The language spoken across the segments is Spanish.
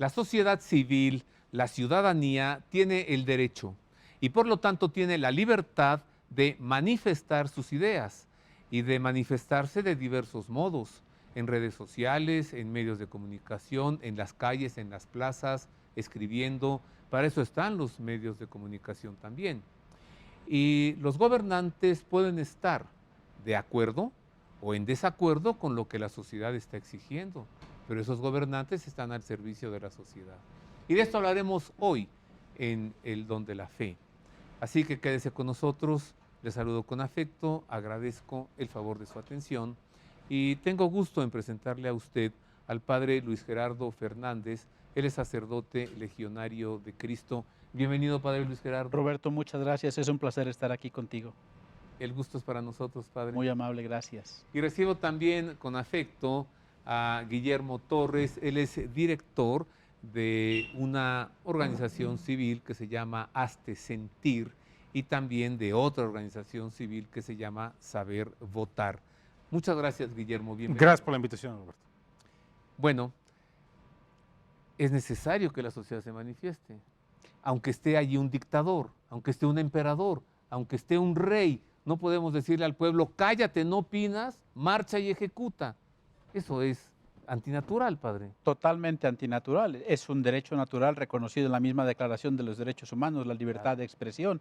La sociedad civil, la ciudadanía, tiene el derecho y por lo tanto tiene la libertad de manifestar sus ideas y de manifestarse de diversos modos, en redes sociales, en medios de comunicación, en las calles, en las plazas, escribiendo. Para eso están los medios de comunicación también. Y los gobernantes pueden estar de acuerdo o en desacuerdo con lo que la sociedad está exigiendo, pero esos gobernantes están al servicio de la sociedad. Y de esto hablaremos hoy en el Don de la Fe. Así que quédese con nosotros, les saludo con afecto, agradezco el favor de su atención y tengo gusto en presentarle a usted al Padre Luis Gerardo Fernández. Él es sacerdote legionario de Cristo. Bienvenido, Padre Luis Gerardo. Roberto, muchas gracias. Es un placer estar aquí contigo. El gusto es para nosotros, Padre. Muy amable, gracias. Y recibo también con afecto a Guillermo Torres. Él es director de una organización civil que se llama Hazte Sentir y también de otra organización civil que se llama Saber Votar. Muchas gracias, Guillermo. Bienvenido. Gracias por la invitación, Roberto. Bueno, es necesario que la sociedad se manifieste. Aunque esté allí un dictador, aunque esté un emperador, aunque esté un rey, no podemos decirle al pueblo, cállate, no opinas, marcha y ejecuta. Eso es antinatural, Padre. Totalmente antinatural. Es un derecho natural reconocido en la misma Declaración de los Derechos Humanos, la libertad de expresión.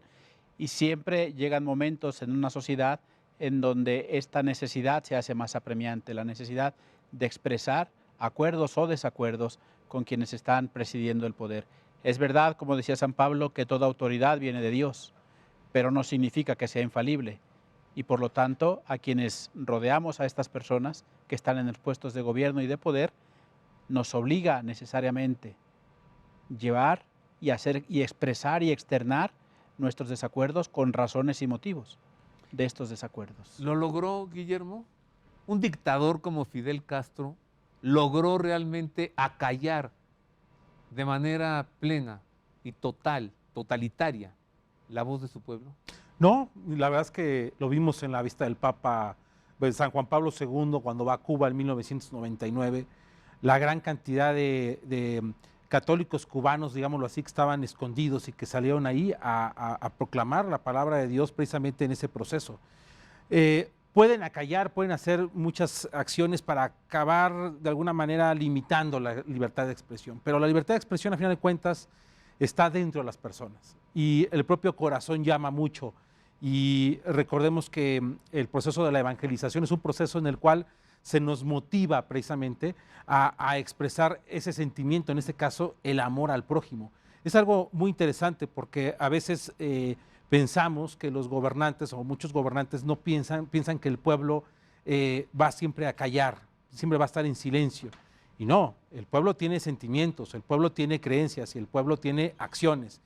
Y siempre llegan momentos en una sociedad en donde esta necesidad se hace más apremiante, la necesidad de expresar acuerdos o desacuerdos con quienes están presidiendo el poder. Es verdad, como decía San Pablo, que toda autoridad viene de Dios, pero no significa que sea infalible. Y por lo tanto, a quienes rodeamos a estas personas que están en los puestos de gobierno y de poder, nos obliga necesariamente llevar y hacer y expresar y externar nuestros desacuerdos con razones y motivos de estos desacuerdos. ¿Lo logró, Guillermo? Un dictador como Fidel Castro logró realmente acallar de manera plena y totalitaria, la voz de su pueblo. No, la verdad es que lo vimos en la visita del Papa San Juan Pablo II cuando va a Cuba en 1999, la gran cantidad de católicos cubanos, digámoslo así, que estaban escondidos y que salieron ahí a proclamar la palabra de Dios precisamente en ese proceso. Pueden acallar, pueden hacer muchas acciones para acabar de alguna manera limitando la libertad de expresión, pero la libertad de expresión, a final de cuentas, está dentro de las personas y el propio corazón llama mucho. Y recordemos que el proceso de la evangelización es un proceso en el cual se nos motiva precisamente a expresar ese sentimiento, en este caso el amor al prójimo. Es algo muy interesante porque a veces pensamos que los gobernantes o muchos gobernantes no piensan que el pueblo va siempre a callar, siempre va a estar en silencio. Y no, el pueblo tiene sentimientos, el pueblo tiene creencias y el pueblo tiene acciones.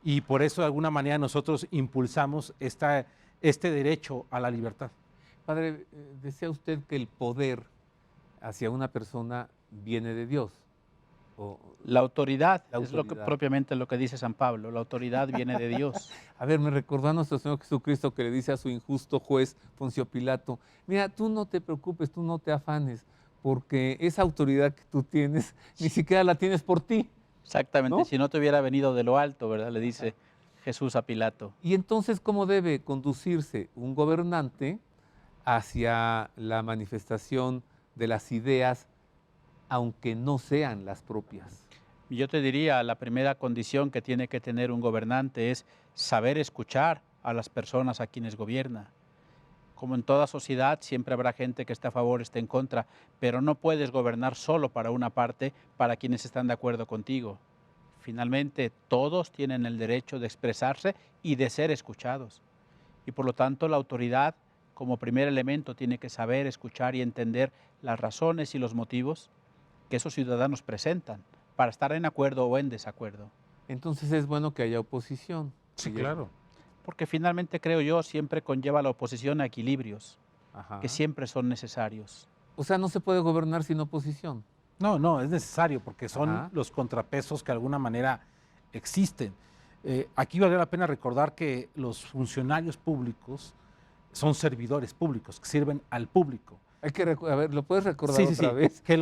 Y por eso de alguna manera nosotros impulsamos este derecho a la libertad. Padre, ¿desea usted que el poder hacia una persona viene de Dios? La autoridad es propiamente lo que dice San Pablo, la autoridad viene de Dios. A ver, me recordó a nuestro Señor Jesucristo que le dice a su injusto juez Poncio Pilato, mira, tú no te preocupes, tú no te afanes, porque esa autoridad que tú tienes, ni siquiera la tienes por ti. Exactamente, ¿no? Si no te hubiera venido de lo alto, ¿verdad? Le dice Jesús a Pilato. Y entonces, ¿cómo debe conducirse un gobernante hacia la manifestación de las ideas, aunque no sean las propias? Yo te diría, la primera condición que tiene que tener un gobernante es saber escuchar a las personas a quienes gobierna. Como en toda sociedad, siempre habrá gente que esté a favor, esté en contra, pero no puedes gobernar solo para una parte, para quienes están de acuerdo contigo. Finalmente, todos tienen el derecho de expresarse y de ser escuchados. Y por lo tanto, la autoridad, como primer elemento, tiene que saber escuchar y entender las razones y los motivos que esos ciudadanos presentan para estar en acuerdo o en desacuerdo. Entonces es bueno que haya oposición. Sí, claro. Porque finalmente, creo yo, siempre conlleva la oposición a equilibrios, Ajá. que siempre son necesarios. O sea, no se puede gobernar sin oposición. No, es necesario porque son los contrapesos que de alguna manera existen. Aquí vale la pena recordar que los funcionarios públicos son servidores públicos que sirven al público. Hay que a ver, ¿lo puedes recordar Sí, sí, otra sí, vez? que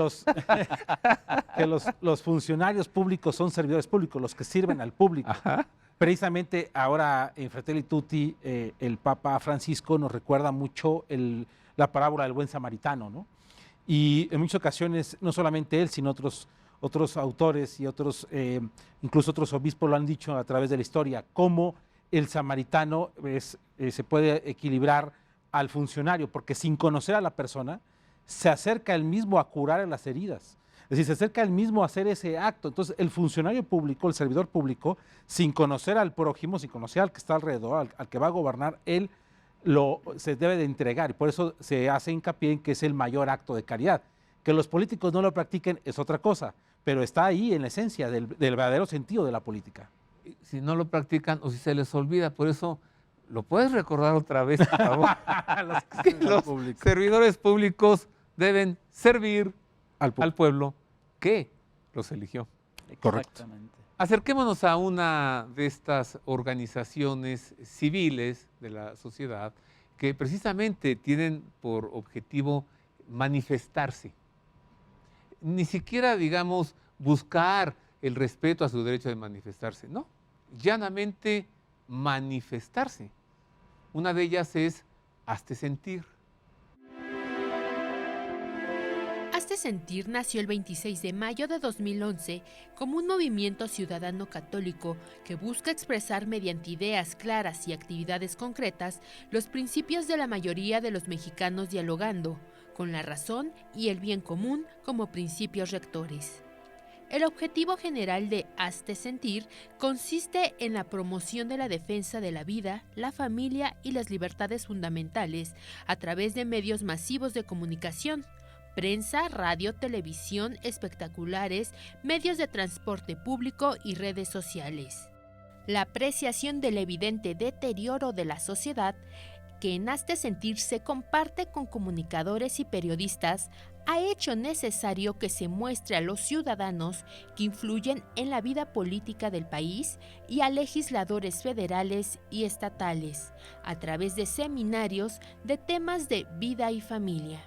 los funcionarios públicos son servidores públicos, los que sirven al público. Ajá. Precisamente ahora en Fratelli Tutti, el Papa Francisco nos recuerda mucho la parábola del buen samaritano, ¿no? Y en muchas ocasiones, no solamente él, sino otros autores y incluso otros obispos lo han dicho a través de la historia, cómo el samaritano se puede equilibrar al funcionario, porque sin conocer a la persona, se acerca él mismo a curar las heridas. Es decir, se acerca él mismo a hacer ese acto. Entonces, el funcionario público, el servidor público, sin conocer al prójimo, sin conocer al que está alrededor, al que va a gobernar, él se debe de entregar. Y por eso se hace hincapié en que es el mayor acto de caridad. Que los políticos no lo practiquen es otra cosa, pero está ahí en la esencia del verdadero sentido de la política. Si no lo practican o si se les olvida, por eso, ¿lo puedes recordar otra vez, por favor? Que los servidores públicos deben servir al pueblo que los eligió. Correcto. Exactamente. Acerquémonos a una de estas organizaciones civiles de la sociedad que precisamente tienen por objetivo manifestarse. Ni siquiera, digamos, buscar el respeto a su derecho de manifestarse, no, llanamente manifestarse. Una de ellas es Hazte Sentir. Hazte Sentir nació el 26 de mayo de 2011 como un movimiento ciudadano católico que busca expresar mediante ideas claras y actividades concretas los principios de la mayoría de los mexicanos, dialogando con la razón y el bien común como principios rectores. El objetivo general de Hazte Sentir consiste en la promoción de la defensa de la vida, la familia y las libertades fundamentales a través de medios masivos de comunicación: prensa, radio, televisión, espectaculares, medios de transporte público y redes sociales. La apreciación del evidente deterioro de la sociedad, que en Hazte Sentir se comparte con comunicadores y periodistas, ha hecho necesario que se muestre a los ciudadanos que influyen en la vida política del país y a legisladores federales y estatales, a través de seminarios de temas de vida y familia.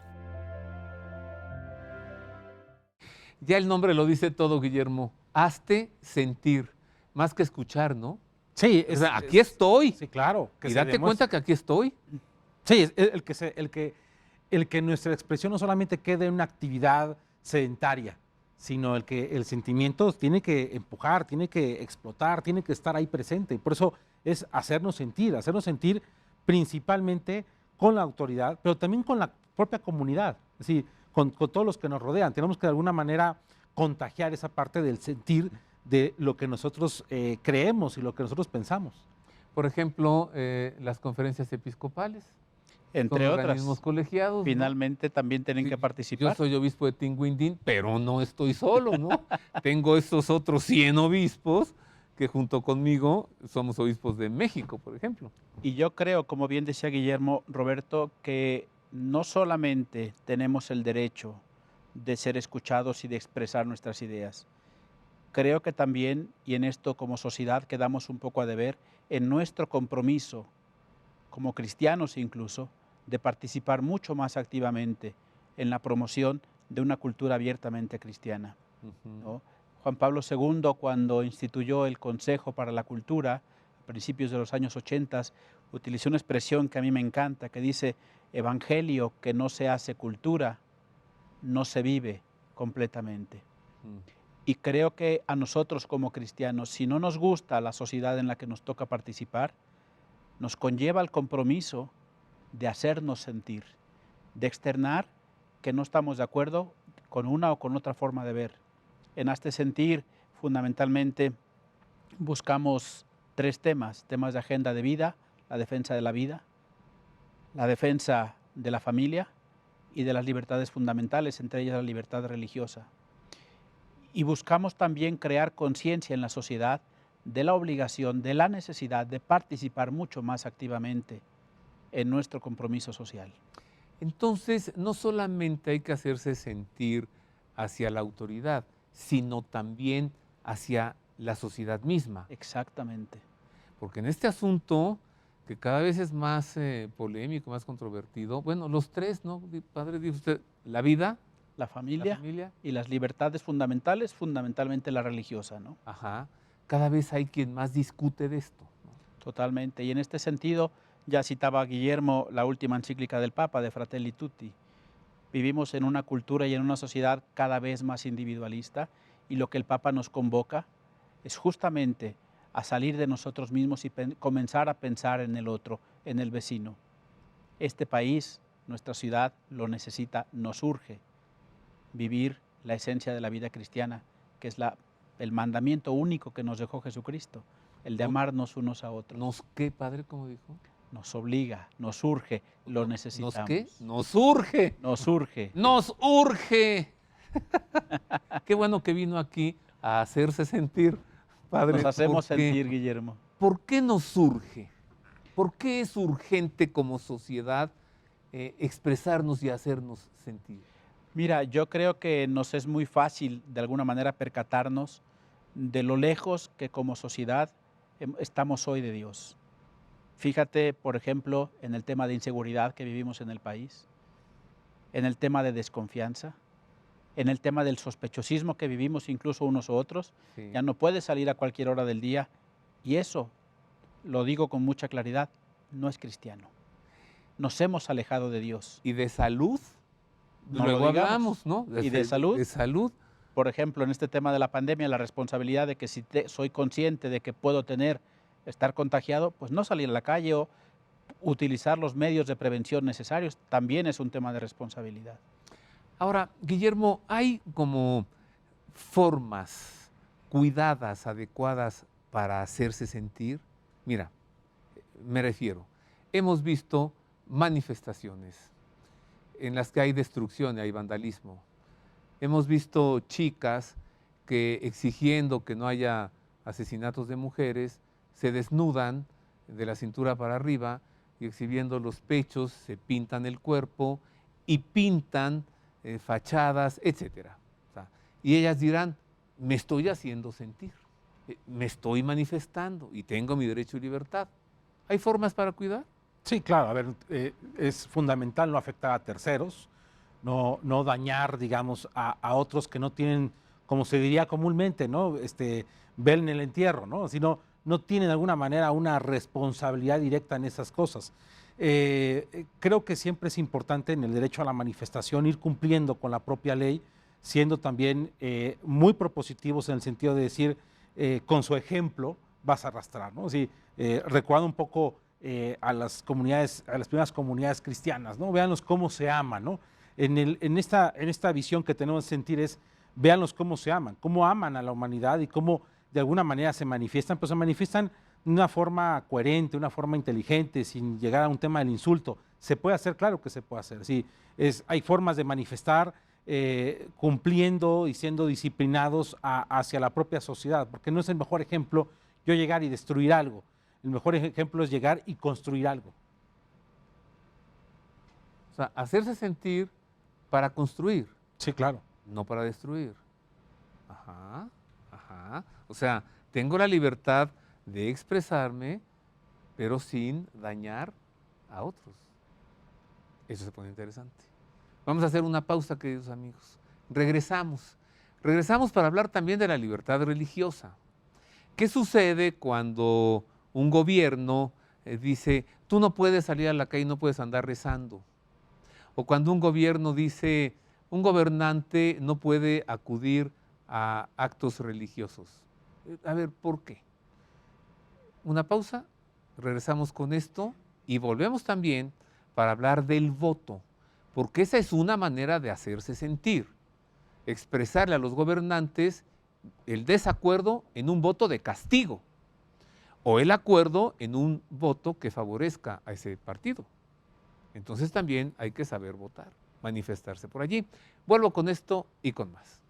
Ya el nombre lo dice todo, Guillermo. Hazte sentir, más que escuchar, ¿no? Sí, O sea, aquí estoy. Sí, claro. Y date cuenta que aquí estoy. Sí, es el que nuestra expresión no solamente quede en una actividad sedentaria, sino el que el sentimiento tiene que empujar, tiene que explotar, tiene que estar ahí presente. Y por eso es hacernos sentir principalmente con la autoridad, pero también con la propia comunidad, es decir, con todos los que nos rodean. Tenemos que de alguna manera contagiar esa parte del sentir de lo que nosotros creemos y lo que nosotros pensamos. Por ejemplo, las conferencias episcopales. Entre Son otras, organismos colegiados, ¿no? finalmente también tienen Sí, que participar. Yo soy obispo de Tinguindín, pero no estoy solo, ¿no? Tengo estos otros 100 obispos que junto conmigo somos obispos de México, por ejemplo. Y yo creo, como bien decía Guillermo, Roberto, que no solamente tenemos el derecho de ser escuchados y de expresar nuestras ideas, creo que también, y en esto como sociedad quedamos un poco a deber, en nuestro compromiso, como cristianos incluso, de participar mucho más activamente en la promoción de una cultura abiertamente cristiana, ¿no? Juan Pablo II, cuando instituyó el Consejo para la Cultura, a principios de los años 80, utilizó una expresión que a mí me encanta, que dice: evangelio que no se hace cultura, no se vive completamente. Y creo que a nosotros como cristianos, si no nos gusta la sociedad en la que nos toca participar, nos conlleva el compromiso de hacernos sentir, de externar que no estamos de acuerdo con una o con otra forma de ver. En Hazte Sentir, fundamentalmente, buscamos 3 temas de agenda de vida: la defensa de la vida, la defensa de la familia y de las libertades fundamentales, entre ellas la libertad religiosa. Y buscamos también crear conciencia en la sociedad de la obligación, de la necesidad de participar mucho más activamente en nuestro compromiso social. Entonces, no solamente hay que hacerse sentir hacia la autoridad, sino también hacia la sociedad misma. Exactamente. Porque en este asunto que cada vez es más polémico, más controvertido. Bueno, los tres, ¿no? Padre, dijo usted, la vida, La la familia familia, y las libertades fundamentales, fundamentalmente la religiosa, ¿no? ajá. Cada vez hay quien más discute de esto, ¿no? Totalmente. Y en este sentido, ya citaba Guillermo la última encíclica del Papa, de Fratelli Tutti. Vivimos en una cultura y en una sociedad cada vez más individualista, y lo que el Papa nos convoca es justamente a salir de nosotros mismos y comenzar a pensar en el otro, en el vecino. Este país, nuestra ciudad, lo necesita, nos urge vivir la esencia de la vida cristiana, que es el mandamiento único que nos dejó Jesucristo, el de No- amarnos unos a otros. ¿Nos qué, Padre, como dijo? Nos obliga, nos urge, lo ¿Nos necesitamos. qué? Nos urge. Nos urge. ¡Nos urge! Qué bueno que vino aquí a hacerse sentir, Padre. Nos hacemos porque- sentir, Guillermo. ¿Por qué nos surge? ¿Por qué es urgente como sociedad expresarnos y hacernos sentir? Mira, yo creo que nos es muy fácil de alguna manera percatarnos de lo lejos que como sociedad estamos hoy de Dios. Fíjate, por ejemplo, en el tema de inseguridad que vivimos en el país, en el tema de desconfianza, en el tema del sospechosismo que vivimos incluso unos u otros. Sí. Ya no puedes salir a cualquier hora del día, y eso, lo digo con mucha claridad, no es cristiano. Nos hemos alejado de Dios. Y de salud, No luego lo digamos. hablamos, ¿no? ¿Y de salud? De salud. Por ejemplo, en este tema de la pandemia, la responsabilidad de que si soy consciente de que puedo estar contagiado, pues no salir a la calle o utilizar los medios de prevención necesarios, también es un tema de responsabilidad. Ahora, Guillermo, hay como formas cuidadas, adecuadas para hacerse sentir. Mira, me refiero, hemos visto manifestaciones en las que hay destrucción y hay vandalismo. Hemos visto chicas que, exigiendo que no haya asesinatos de mujeres, se desnudan de la cintura para arriba y, exhibiendo los pechos, se pintan el cuerpo y pintan fachadas, etcétera. O sea, y ellas dirán, me estoy haciendo sentir, me estoy manifestando y tengo mi derecho y libertad. ¿Hay formas para cuidar? Sí, claro, a ver, es fundamental no afectar a terceros, no dañar, digamos, a otros que no tienen, como se diría comúnmente, ¿no? Ver en el entierro, ¿no? Sino no tienen de alguna manera una responsabilidad directa en esas cosas. Creo que siempre es importante en el derecho a la manifestación ir cumpliendo con la propia ley, siendo también muy propositivos en el sentido de decir, con su ejemplo vas a arrastrar, ¿no? Sí, recordando un poco a las comunidades, a las primeras comunidades cristianas, ¿no? Véanlos cómo se aman, ¿no? En esta visión que tenemos de sentir es, véanlos cómo se aman, cómo aman a la humanidad y cómo de alguna manera se manifiestan, pues se manifiestan de una forma coherente, una forma inteligente, sin llegar a un tema del insulto. ¿Se puede hacer? Claro que se puede hacer. Sí, hay formas de manifestar cumpliendo y siendo disciplinados hacia la propia sociedad, porque no es el mejor ejemplo yo llegar y destruir algo. El mejor ejemplo es llegar y construir algo. O sea, hacerse sentir para construir, Sí, claro. no para destruir. Ajá, ajá. O sea, tengo la libertad de expresarme, pero sin dañar a otros. Eso se pone interesante. Vamos a hacer una pausa, queridos amigos. Regresamos. Regresamos para hablar también de la libertad religiosa. ¿Qué sucede cuando un gobierno dice, tú no puedes salir a la calle y no puedes andar rezando? O cuando un gobierno dice, un gobernante no puede acudir a actos religiosos. A ver, ¿por qué? Una pausa, regresamos con esto y volvemos también para hablar del voto, porque esa es una manera de hacerse sentir, expresarle a los gobernantes el desacuerdo en un voto de castigo o el acuerdo en un voto que favorezca a ese partido. Entonces también hay que saber votar, manifestarse por allí. Vuelvo con esto y con más.